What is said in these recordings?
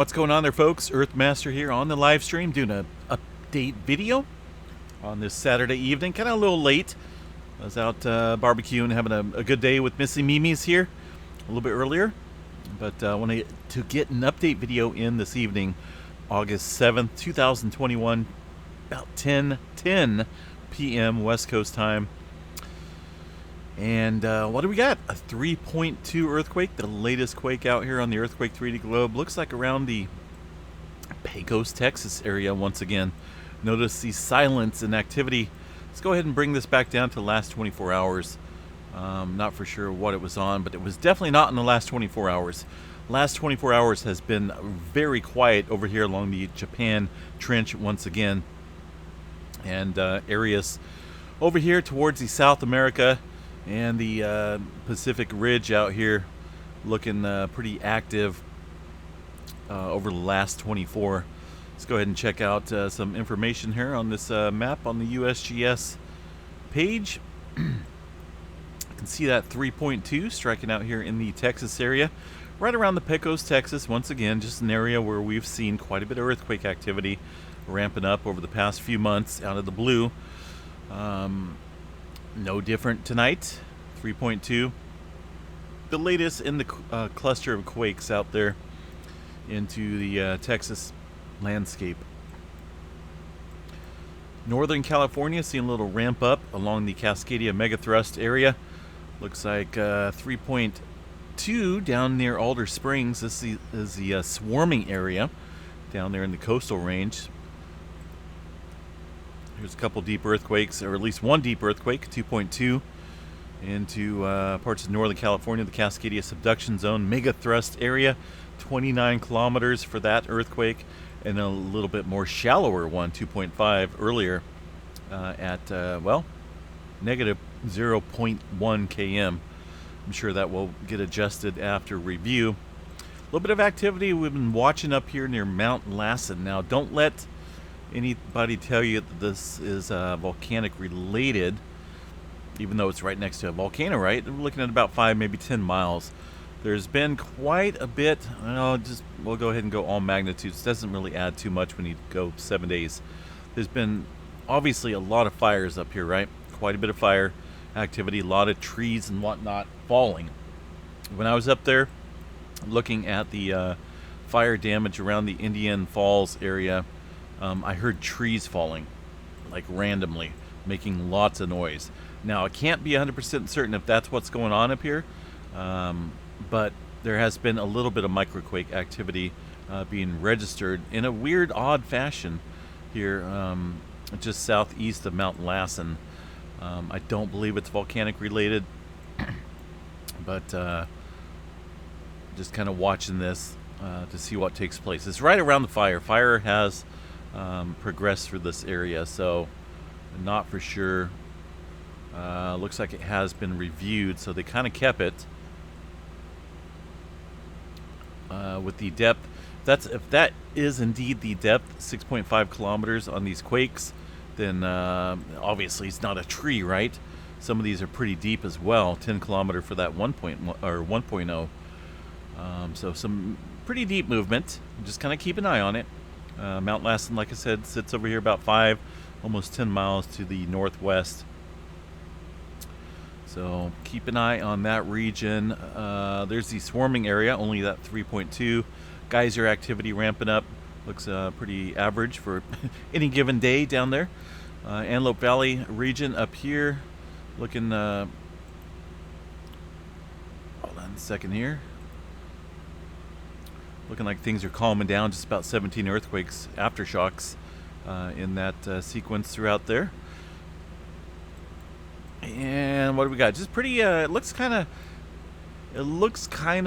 What's going on there, folks? Earthmaster here on the live stream doing an update video on this Saturday evening. Kind of a little late. I was out barbecuing, having a good day with Missy Mimi's here a little bit earlier. But I wanted to get an update video in this evening, August 7th, 2021, about 10:10 p.m. West Coast time. And what do we got? A 3.2 earthquake, the latest quake out here on the Earthquake 3D globe. Looks like around the Pecos, Texas area once again. Notice the silence and activity. Let's go ahead and bring this back down to the last 24 hours. Not for sure what it was on, but it was definitely not in the last 24 hours. Last 24 hours has been very quiet over here along the Japan Trench once again. And areas over here towards the South America and the Pacific Ridge out here looking pretty active over the last 24. Let's go ahead and check out some information here on this map on the USGS page. You can see that 3.2 striking out here in the Texas area, right around the Pecos, Texas. Once again, just an area where we've seen quite a bit of earthquake activity ramping up over the past few months out of the blue. No different tonight, 3.2. The latest in the cluster of quakes out there into the Texas landscape. Northern California seeing a little ramp up along the Cascadia megathrust area. Looks like 3.2 down near Alder Springs. This is the swarming area down there in the coastal range. Here's a couple deep earthquakes, or at least one deep earthquake, 2.2, into parts of Northern California, the Cascadia subduction zone, megathrust area, 29 kilometers for that earthquake, and a little bit more shallower one, 2.5, earlier at, well, negative 0.1 km. I'm sure that will get adjusted after review. A little bit of activity we've been watching up here near Mountlassen. Now, don't let anybody tell you that this is volcanic related, even though it's right next to a volcano, right? We're looking at about 5, maybe 10 miles. There's been quite a bit. We'll go ahead and go all magnitudes. Doesn't really add too much when you go 7 days. There's been obviously a lot of fires up here, right? Quite a bit of fire activity, a lot of trees and whatnot falling. When I was up there looking at the fire damage around the Indian Falls area, I heard trees falling, like randomly, making lots of noise. Now, I can't be 100% certain if that's what's going on up here, but there has been a little bit of microquake activity being registered in a weird, odd fashion here, just southeast of Mountlassen. I don't believe it's volcanic related, but just kind of watching this to see what takes place. It's right around the fire. Fire has progressed through this area, so not for sure. Looks like it has been reviewed, so they kind of kept it with the depth. If that is indeed the depth, 6.5 kilometers on these quakes, then obviously it's not a tree, right? Some of these are pretty deep as well. 10 kilometer for that 1.1 or 1.0. So some pretty deep movement. Just kind of keep an eye on it. Mountlassen, like I said, sits over here about 5, almost 10 miles to the northwest. So keep an eye on that region. There's the swarming area, only that 3.2. Geyser activity ramping up. Looks pretty average for any given day down there. Antelope Valley region up here. Looking, hold on a second here. Looking like things are calming down. Just about 17 earthquakes, aftershocks in that sequence throughout there. And what do we got? Just pretty. It looks kind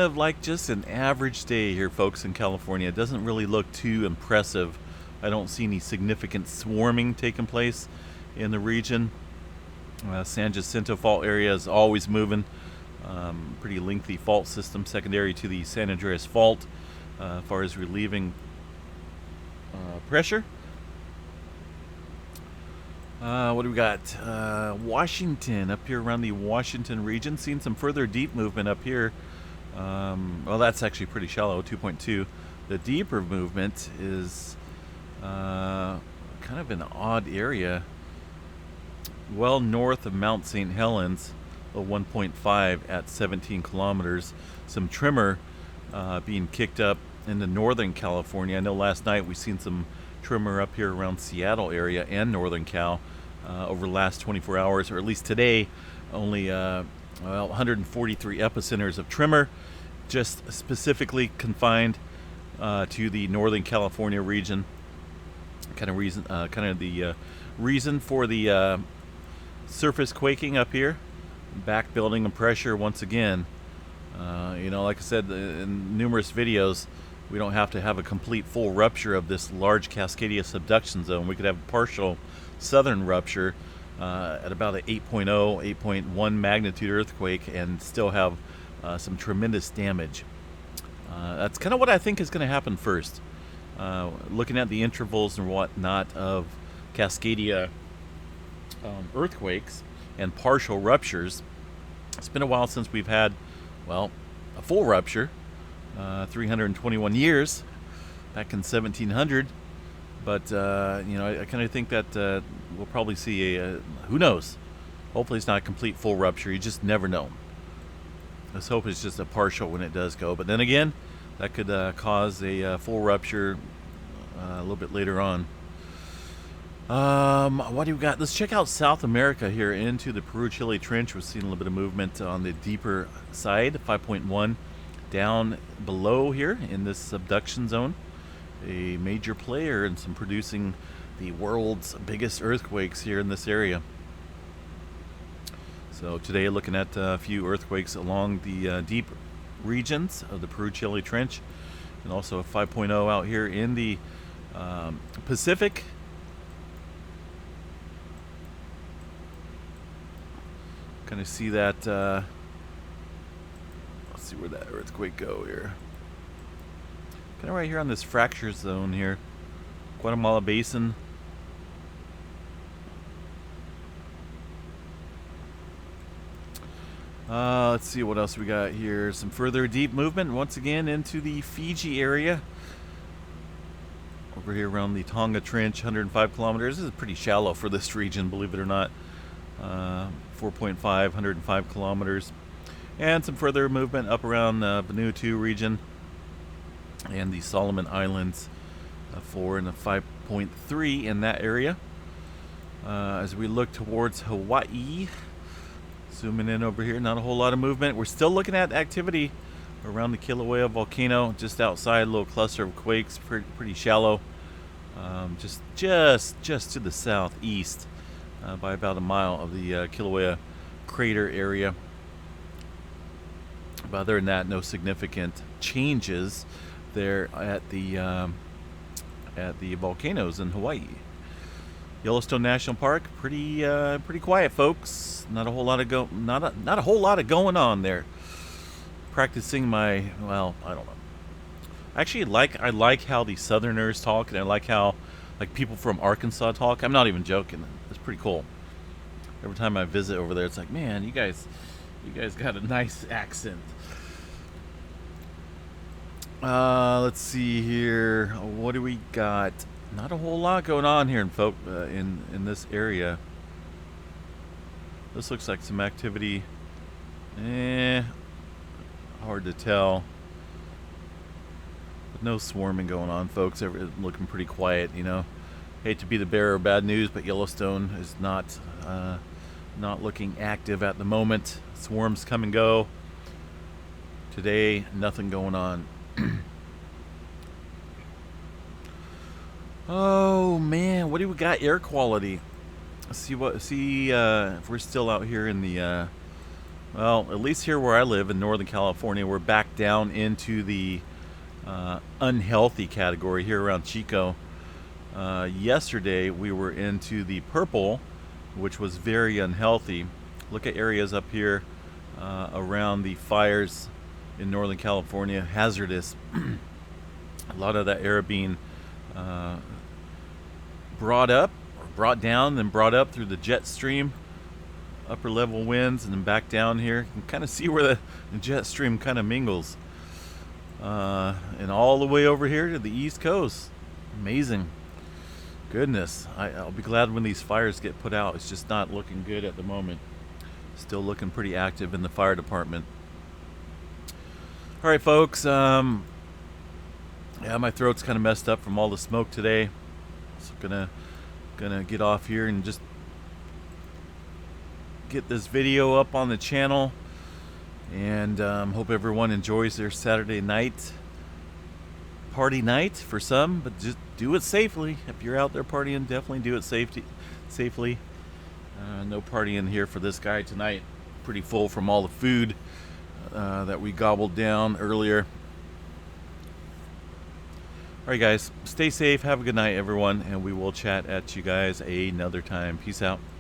of like just an average day here, folks, in California. It doesn't really look too impressive. I don't see any significant swarming taking place in the region. San Jacinto Fault area is always moving. Pretty lengthy fault system, secondary to the San Andreas Fault, as far as relieving pressure. What do we got? Washington, up here around the Washington region. Seeing some further deep movement up here. Well, that's actually pretty shallow, 2.2. The deeper movement is kind of an odd area, well north of Mount St. Helens, a 1.5 at 17 kilometers. Some tremor being kicked up into northern California. I know last night we seen some tremor up here around Seattle area and northern Cal over the last 24 hours, or at least today. Only 143 epicenters of tremor, just specifically confined to the northern California region. Kind of the reason for the surface quaking up here, back building and pressure once again. Like I said in numerous videos, we don't have to have a complete full rupture of this large Cascadia subduction zone. We could have a partial southern rupture at about an 8.0, 8.1 magnitude earthquake and still have some tremendous damage. That's kind of what I think is going to happen first. Looking at the intervals and whatnot of Cascadia earthquakes and partial ruptures, it's been a while since we've had, a full rupture. 321 years, back in 1700. But, I kind of think that we'll probably see who knows? Hopefully it's not a complete full rupture. You just never know. Let's hope it's just a partial when it does go. But then again, that could cause a full rupture a little bit later on. What do we got? Let's check out South America here into the Peru-Chile Trench. We're seeing a little bit of movement on the deeper side, 5.1 down below here in this subduction zone. A major player in some producing the world's biggest earthquakes here in this area. So today looking at a few earthquakes along the deep regions of the Peru-Chile Trench, and also a 5.0 out here in the Pacific. Kind of see that, let's see where that earthquake go here. Kind of right here on this fracture zone here, Guatemala Basin. Let's see what else we got here. Some further deep movement once again into the Fiji area. Over here around the Tonga Trench, 105 kilometers. This is pretty shallow for this region, believe it or not. 4.5, 105 kilometers. And some further movement up around the Vanuatu region and the Solomon Islands, 4 and a 5.3 in that area. As we look towards Hawaii, zooming in over here, not a whole lot of movement. We're still looking at activity around the Kilauea volcano, just outside, a little cluster of quakes, pretty shallow, just to the southeast by about a mile of the Kilauea crater area. But other than that, no significant changes there at the volcanoes in Hawaii. Yellowstone National Park, pretty quiet, folks. Not a whole lot of going on there. Practicing my, I don't know. Actually, I like how the Southerners talk, and I like how people from Arkansas talk. I'm not even joking. It's pretty cool. Every time I visit over there, it's like, man, you guys got a nice accent. Let's see here. What do we got? Not a whole lot going on here in this area. This looks like some activity. Hard to tell. But no swarming going on, folks. Looking pretty quiet, Hate to be the bearer of bad news, but Yellowstone is not looking active at the moment. Swarms come and go. Today, nothing going on. Oh man, what do we got? Air quality. See if we're still out here in the at least here where I live in Northern California, we're back down into the unhealthy category here around Chico. Yesterday we were into the purple, which was very unhealthy. Look at areas up here around the fires in Northern California, hazardous. A lot of that air being brought down, then brought up through the jet stream, upper level winds, and then back down here. You can kind of see where the jet stream kind of mingles. and all the way over here to the East Coast. Amazing. Goodness, I'll be glad when these fires get put out. It's just not looking good at the moment. Still looking pretty active in the fire department. All right, folks. Yeah, my throat's kind of messed up from all the smoke today. So gonna get off here and just get this video up on the channel. And hope everyone enjoys their Saturday night. Party night for some, but just do it safely. If you're out there partying, definitely do it safely. No partying here for this guy tonight. Pretty full from all the food that we gobbled down earlier. Alright guys, stay safe, have a good night everyone, and we will chat at you guys another time. Peace out.